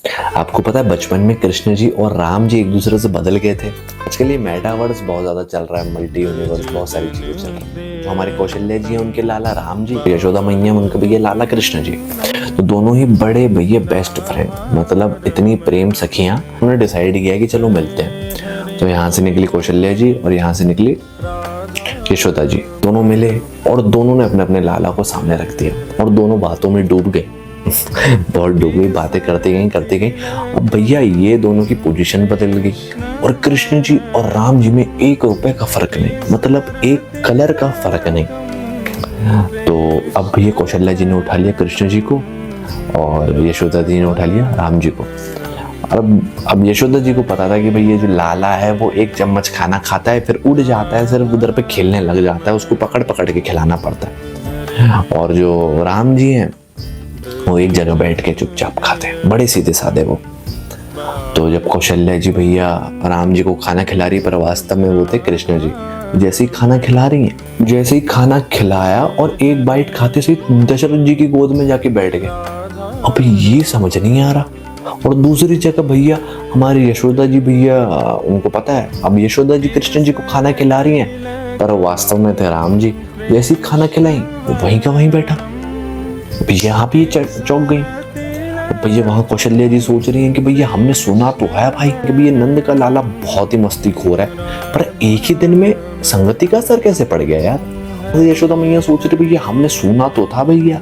आपको पता है बचपन में कृष्ण जी और राम जी एक दूसरे से बदल गए थे। आजकल ये मेटावर्स बहुत ज्यादा चल रहा है, मल्टी यूनिवर्स, बहुत सारी चीजें चल रही हैं। तो हमारे कौशल्या जी हैं, उनके लाला राम जी, यशोदा मैया उनके भैया लाला कृष्ण जी। तो दोनों ही बड़े भैया बेस्ट फ्रेंड, मतलब इतनी प्रेम सखियां। उन्होंने डिसाइड किया कि चलो मिलते हैं। तो यहाँ से निकली कौशल्या जी और यहाँ से निकली यशोदा जी। दोनों मिले और दोनों ने अपने अपने लाला को सामने रख दिया और दोनों बातों में डूब गए। बहुत डूब गई, बातें करते गई। अब भैया ये दोनों की पोजीशन बदल गई और कृष्ण जी और राम जी में 1 रुपए का फर्क नहीं, मतलब एक कलर का फर्क नहीं। तो अब भैया कौशल्या जी ने उठा लिया कृष्ण जी को और यशोदा जी ने उठा लिया राम जी को। अब यशोदा जी को पता था कि भाई ये जो लाला है वो 1 चम्मच खाना खाता है, फिर उड़ जाता है, सिर्फ उधर पे खेलने लग जाता है, उसको पकड़ पकड़ के खिलाना पड़ता है। और जो राम जी हैं वो एक जगह बैठ के चुपचाप खाते हैं, बड़े सीधे साधे वो। तो जब कौशल्या जी भैया राम जी को खाना खिला रही, पर वास्तव में वो थे कृष्ण जी। जैसे ही खाना खिला रही हैं, जैसे ही खाना खिलाया और 1 बाइट खाते से दशरथ जी की गोद में जाके बैठ गए। अब ये समझ नहीं आ रहा। और दूसरी जगह भैया हमारी यशोदा जी भैया, उनको पता है अब यशोदा जी कृष्ण जी को खाना खिला रही हैं, पर वास्तव में थे राम जी। जैसे ही खाना खिलाई वो वहीं का वहीं बैठा। भैया यहाँ भी चौंक गई। भैया वहां कौशल्या जी सोच रही हैं कि भैया हमने सुना तो है भाई कि भैया नंद का लाला बहुत ही मस्तीखोर है, पर एक ही दिन में संगति का असर कैसे पड़ गया यार। तो यशोदा मैया सोच रही भैया हमने सुना तो था भैया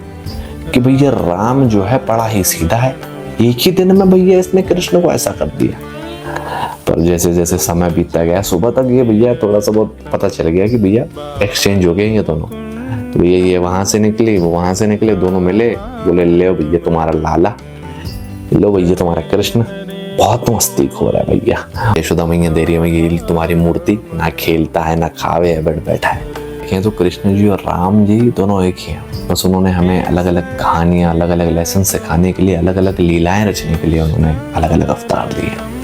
कि भैया राम जो है बड़ा ही सीधा है, एक ही दिन में भैया इसने कृष्ण को ऐसा कर दिया। पर जैसे जैसे समय बीतता गया, सुबह तक ये भैया थोड़ा सा बहुत पता चल गया कि भैया एक्सचेंज हो गए ये दोनों। तो ये वहां से निकली, वो वहां से निकले, दोनों मिले, बोले ले भैया तुम्हारा लाला, लो भैया तुम्हारा कृष्ण, बहुत मस्तीखोर है भैया। यशोदा मैया दे रही है भैया तुम्हारी मूर्ति, ना खेलता है ना खावे है, बैठा है। तो कृष्ण जी और राम जी दोनों एक ही हैं, बस उन्होंने हमें अलग अलग कहानियां, अलग अलग लेसन सिखाने के लिए, अलग अलग लीलाएं रचने के लिए उन्होंने अलग अलग अवतार लिए।